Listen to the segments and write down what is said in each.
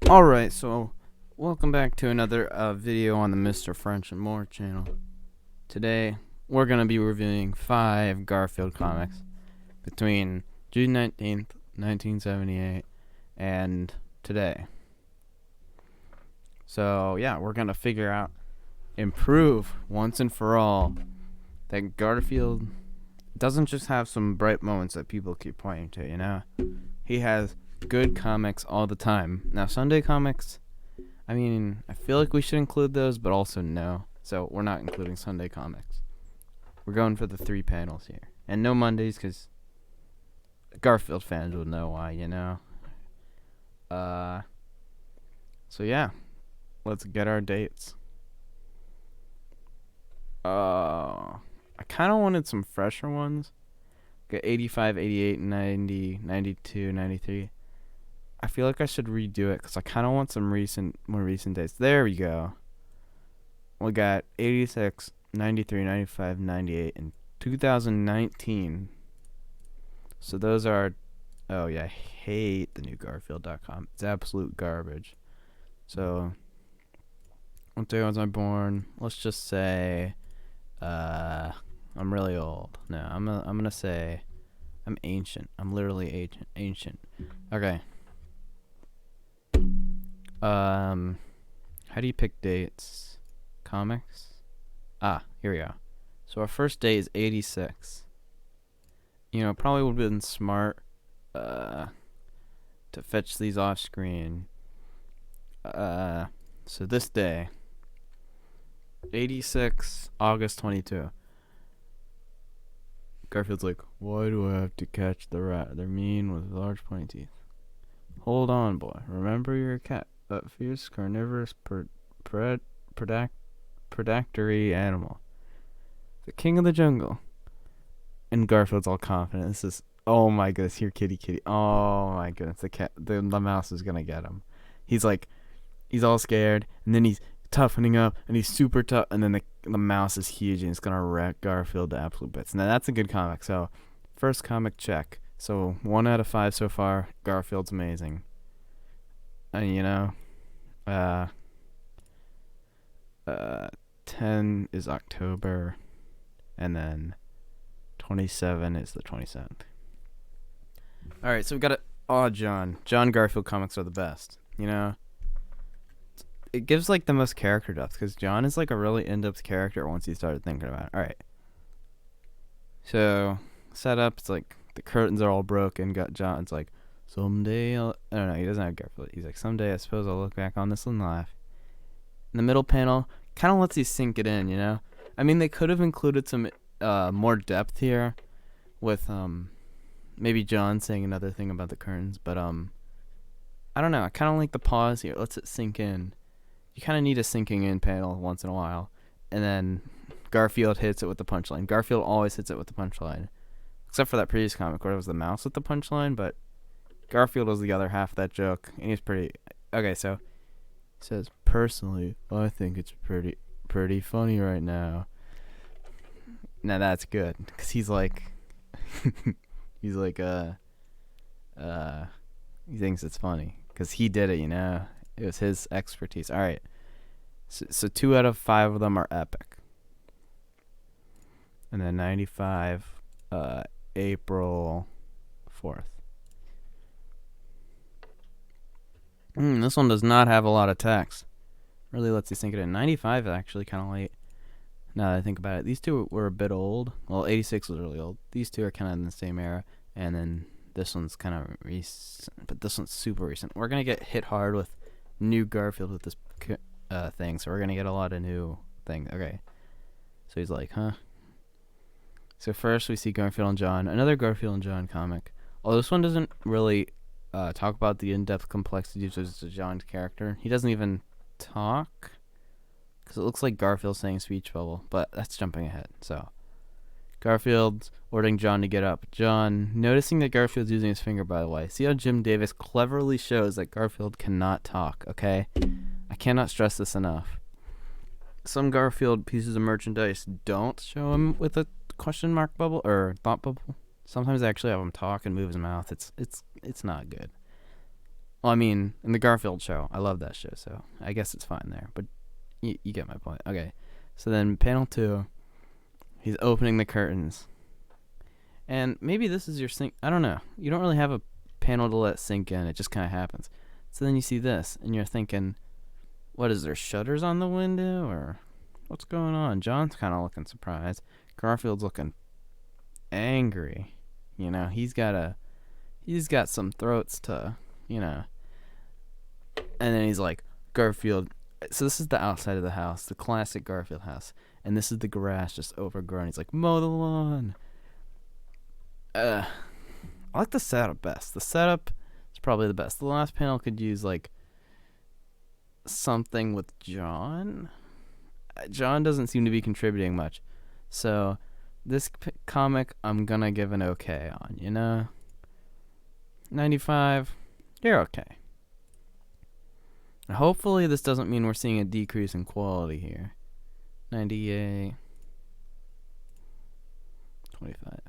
Alright, so welcome back to another video on the Mr. French and More channel. Today, we're going to be reviewing 5 Garfield comics between June 19th, 1978 and today. So, yeah, we're going to figure out, improve once and for all, that Garfield doesn't just have some bright moments that people keep pointing to, you know? He has good comics all the time. Now, Sunday comics, I mean, I feel like we should include those, but also no. So we're not including Sunday comics. We're going for the 3 panels here. And no Mondays, because Garfield fans will know why, you know. So yeah, let's get our dates. I kind of wanted some fresher ones. Got 85, 88, 90, 92, 93. I feel like I should redo it because I kind of want some more recent dates. There we go. We got 86, 93, 95, 98, and 2019. So those are... Oh, yeah, I hate the new Garfield.com. It's absolute garbage. So, what day was I born? Let's just say... I'm really old. No, I'm gonna say... I'm ancient. I'm literally ancient. Okay. How do you pick dates? Comics? Here we go. So our first date is 86. You know, probably would have been smart to fetch these off screen. So this day, 86, August 22. Garfield's like, why do I have to catch the rat? They're mean with large pointy teeth. Hold on, boy. Remember you're a cat. A fierce, carnivorous, predatory animal. The king of the jungle. And Garfield's all confident. This is, oh my goodness, here, kitty, kitty. Oh my goodness, the mouse is gonna get him. He's like, he's all scared, and then he's toughening up, and he's super tough, and then the mouse is huge, and it's gonna wreck Garfield to absolute bits. Now that's a good comic. So, first comic check. So 1 out of 5 so far. Garfield's amazing. And you know, 10 is October, and then 27 is the 27th. All right, so we got it. Oh, John Garfield comics are the best. You know, it gives like the most character depth because John is like a really in-depth character once you started thinking about it. All right, so setup. It's like the curtains are all broken. Got John's like, someday I don't know, he doesn't have Garfield. He's like, someday I suppose I'll look back on this and laugh. In the middle panel, kind of lets you sink it in, you know? I mean, they could have included some more depth here with maybe John saying another thing about the curtains, but I don't know. I kind of like the pause here. Lets it sink in. You kind of need a sinking in panel once in a while. And then Garfield hits it with the punchline. Garfield always hits it with the punchline. Except for that previous comic where it was the mouse with the punchline, but Garfield was the other half of that joke, and he's pretty... Okay, so it says, personally, I think it's pretty funny right now. Now that's good, because he's like... he's like, he thinks it's funny, because he did it, you know? It was his expertise. Alright, so 2 out of 5 of them are epic. And then 95, April 4th. This one does not have a lot of text. Really lets you sink it in. 95 is actually kind of late. Now that I think about it, these two were a bit old. Well, 86 was really old. These two are kind of in the same era. And then this one's kind of recent. But this one's super recent. We're going to get hit hard with new Garfield with this thing. So we're going to get a lot of new things. Okay. So he's like, huh? So first we see Garfield and John. Another Garfield and John comic. Although this one doesn't really... talk about the in-depth complexities of John's character. He doesn't even talk because it looks like Garfield saying speech bubble, but that's jumping ahead. So Garfield's ordering John to get up. John, noticing that Garfield's using his finger, by the way. See how Jim Davis cleverly shows that Garfield cannot talk, okay? I cannot stress this enough. Some Garfield pieces of merchandise don't show him with a question mark bubble or thought bubble. Sometimes they actually have him talk and move his mouth. It's not good. Well, I mean, in the Garfield show, I love that show, so I guess it's fine there. But you get my point. Okay, so then panel 2, he's opening the curtains, and maybe this is your sink. I don't know. You don't really have a panel to let sink in. It just kind of happens. So then you see this, and you're thinking, what is there, shutters on the window, or what's going on? John's kind of looking surprised. Garfield's looking angry. You know, he's got some throats to, you know. And then he's like, Garfield. So this is the outside of the house, the classic Garfield house, and this is the grass just overgrown. He's like, mow the lawn. I like the setup best. The setup is probably the best. The last panel could use like something with John. John doesn't seem to be contributing much, so this comic I'm gonna give an okay on. You know, 95. You're okay. Hopefully this doesn't mean we're seeing a decrease in quality here. 98. 25.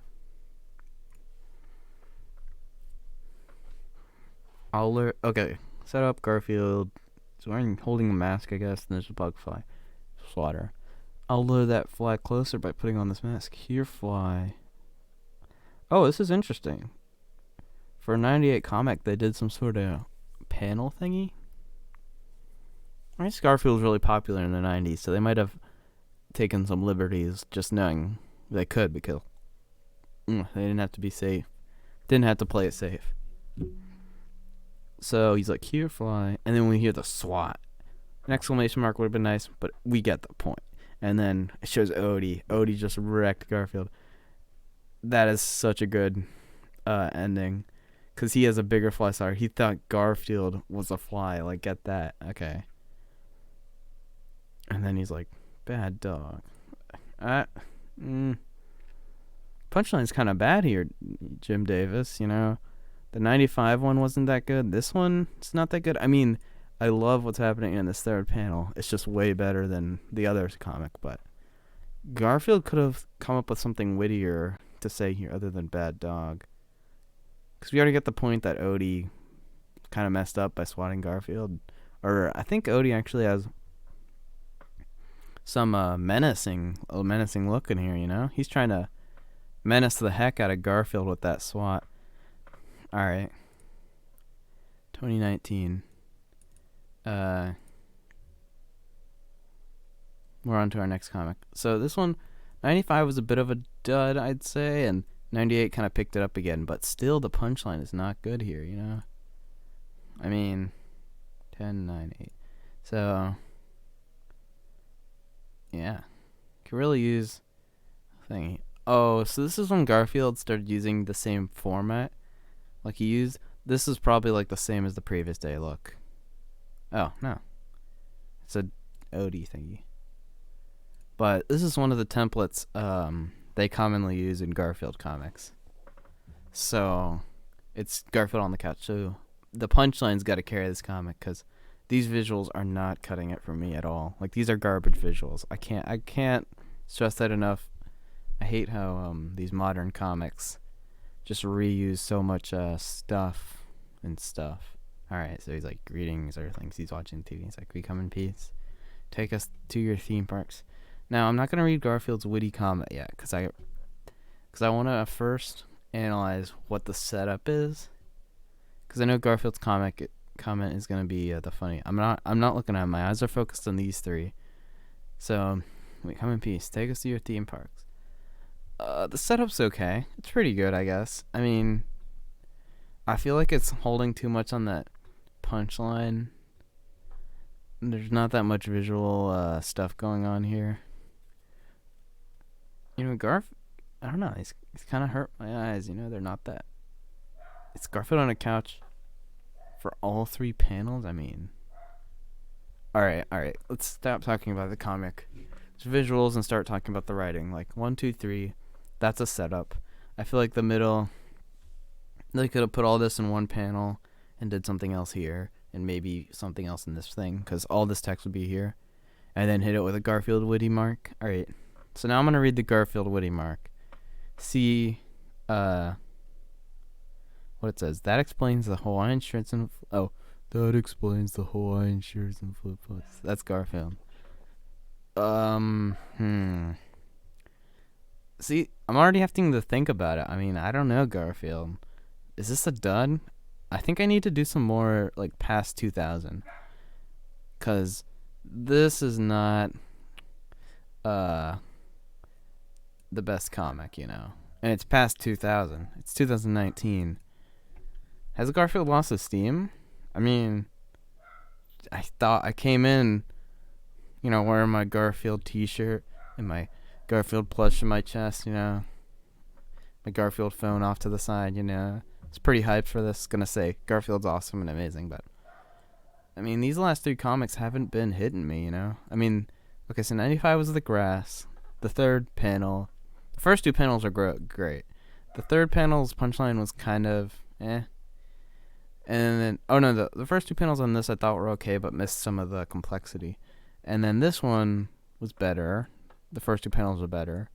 Okay, set up Garfield. He's holding a mask, I guess, and there's a bug fly. Slaughter. I'll lure that fly closer by putting on this mask. Here, fly. Oh, this is interesting. For a 98 comic, they did some sort of panel thingy. I guess Garfield was really popular in the 90s, so they might have taken some liberties just knowing they could, because they didn't have to be safe. Didn't have to play it safe. So he's like, here, fly. And then we hear the SWAT. An exclamation mark would have been nice, but we get the point. And then it shows Odie. Odie just wrecked Garfield. That is such a good ending, because he has a bigger fly swatter. He thought Garfield was a fly. Like, get that. Okay. And then he's like, bad dog. Punchline's kind of bad here, Jim Davis, you know. The 95 one wasn't that good. This one, it's not that good. I mean, I love what's happening in this third panel. It's just way better than the other comic, but Garfield could have come up with something wittier to say here other than bad dog. Because we already get the point that Odie kind of messed up by swatting Garfield. Or I think Odie actually has some menacing look in here, you know? He's trying to menace the heck out of Garfield with that swat. Alright. 2019. We're on to our next comic. So this one, 95 was a bit of a dud, I'd say, and 98 kind of picked it up again, but still the punchline is not good here, you know? I mean, 10, 9, 8. So, yeah. Could really use thingy. Oh, so this is when Garfield started using the same format. Like he used, this is probably like the same as the previous day look. Oh, no. It's a Odie thingy. But this is one of the templates they commonly use in Garfield comics. So, it's Garfield on the couch. So, the punchline's got to carry this comic, because these visuals are not cutting it for me at all. Like, these are garbage visuals. I can't stress that enough. I hate how these modern comics just reuse so much stuff. Alright, so he's like, greetings, or things. He's watching TV. He's like, we come in peace. Take us to your theme parks. Now, I'm not going to read Garfield's witty comment yet, because I want to first analyze what the setup is. Because I know Garfield's comment is going to be the funny. I'm not looking at it. My eyes are focused on these three. So, we come in peace. Take us to your theme parks. The setup's okay. It's pretty good, I guess. I mean, I feel like it's holding too much on that punchline. There's not that much visual stuff going on here. You know, I don't know. He's kind of hurt my eyes. You know, they're not that. It's Garfield on a couch for all three panels. I mean, all right. Let's stop talking about the comic. It's visuals and start talking about the writing. Like 1, 2, 3. That's a setup. I feel like the middle, they could have put all this in one panel and did something else here, and maybe something else in this thing, because all this text would be here, and then hit it with a Garfield witty mark. All right. So now I'm going to read the Garfield witty mark. See what it says. That explains the Hawaiian shirts and... Oh, That explains the Hawaiian shirts and flip flops. That's Garfield. See, I'm already having to think about it. I mean, I don't know, Garfield. Is this a dud? I think I need to do some more, like, past 2000. Because this is not, the best comic, you know. And it's past 2000. It's 2019. Has Garfield lost his steam? I mean, I thought I came in, you know, wearing my Garfield t-shirt and my Garfield plush in my chest, you know. My Garfield phone off to the side, you know. It's pretty hyped for this. Gonna say Garfield's awesome and amazing, but I mean, these last 3 comics haven't been hitting me, you know. I mean, okay, so 95 was the grass. The third panel, the first 2 panels are great. The third panel's punchline was kind of eh. And then, oh no, the first 2 panels on this I thought were okay, but missed some of the complexity. And then this one was better. The first 2 panels were better.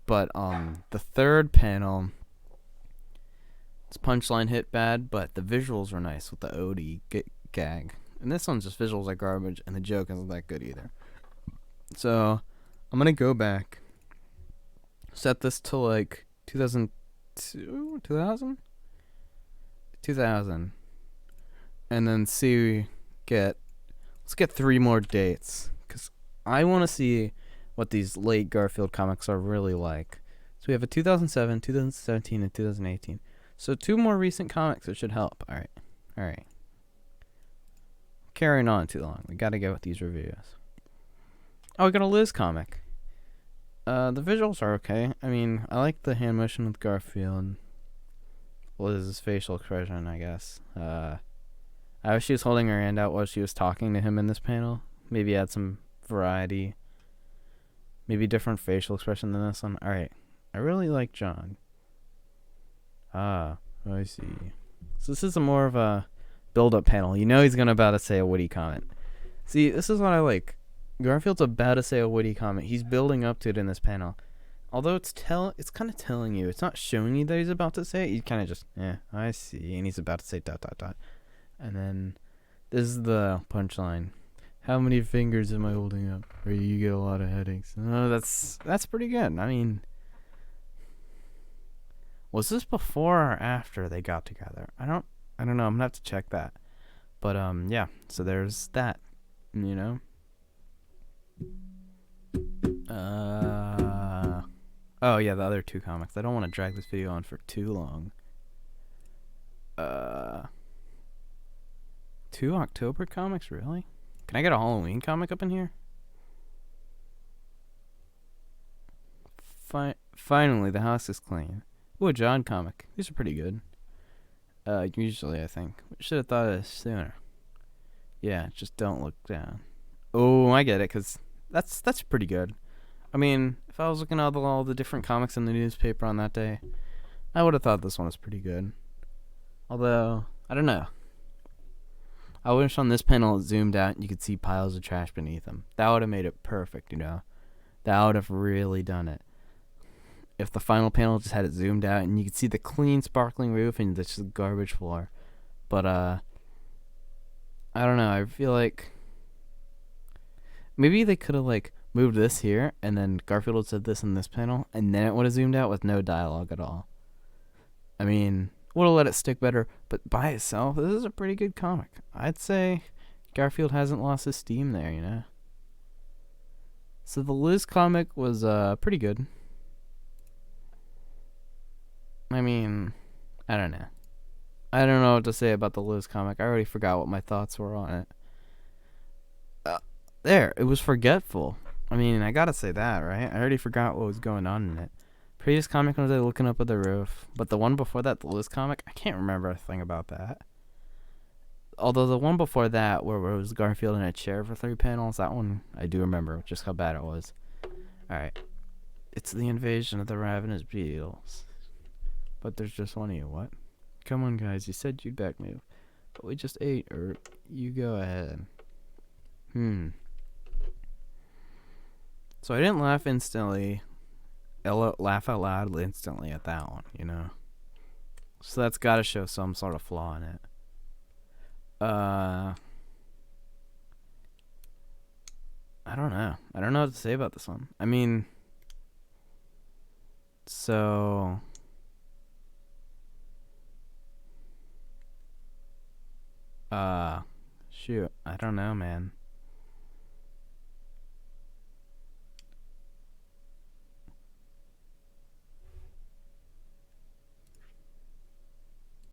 But the third panel, its punchline hit bad, but the visuals were nice with the Odie gag. And this one's just visuals are garbage, and the joke isn't that good either. So I'm gonna go back, set this to like 2002, 2000, and then let's get 3 more dates, because I want to see what these late Garfield comics are really like. So we have a 2007, 2017, and 2018. So 2 more recent comics, it should help. All right. Carrying on too long. We got to get with these reviews. Oh, we got a Liz comic. The visuals are okay. I mean, I like the hand motion with Garfield. Liz's facial expression, I guess. I wish she was holding her hand out while she was talking to him in this panel. Maybe add some variety. Maybe different facial expression than this one. Alright. I really like John. I see. So this is more of a build-up panel. You know he's about to say a witty comment. See, this is what I like. Garfield's about to say a witty comment. He's building up to it in this panel. Although it's kind of telling you. It's not showing you that he's about to say it. He's kind of just, I see. And he's about to say ... And then this is the punchline. How many fingers am I holding up? Or you get a lot of headaches. Oh, that's pretty good. I mean, was this before or after they got together? I don't know. I'm gonna have to check that. But yeah. So there's that. You know. Oh yeah, the other 2 comics. I don't want to drag this video on for too long. 2 October comics, really? Can I get a Halloween comic up in here? Finally, the house is clean. Ooh, a John comic. These are pretty good. Usually, I think. Should have thought of this sooner. Yeah, just don't look down. Oh, I get it, because that's pretty good. I mean, if I was looking at all the different comics in the newspaper on that day, I would have thought this one was pretty good. Although, I don't know. I wish on this panel it zoomed out and you could see piles of trash beneath them. That would have made it perfect, you know. That would have really done it. If the final panel just had it zoomed out and you could see the clean, sparkling roof and just the garbage floor. But, I don't know. I feel like maybe they could have, like, moved this here and then Garfield would have said this in this panel and then it would have zoomed out with no dialogue at all. I mean, would have let it stick better, but by itself, this is a pretty good comic. I'd say Garfield hasn't lost his steam there, you know. So the Liz comic was pretty good. I mean, I don't know. I don't know what to say about the Liz comic. I already forgot what my thoughts were on it. There, it was forgetful. I mean, I gotta say that, right? I already forgot what was going on in it. Previous comic was looking up at the roof, but the one before that, the Liz comic, I can't remember a thing about that. Although the one before that, where it was Garfield in a chair for 3 panels, that one I do remember just how bad it was. Alright. It's the invasion of the ravenous beetles. But there's just one of you, what? Come on, guys, you said you'd back me. But we just ate, or you go ahead. So I didn't laugh instantly. Laugh out loud instantly at that one, you know. So that's got to show some sort of flaw in it. Uh, I don't know. I don't know what to say about this one. I mean, so uh, shoot, I don't know, man.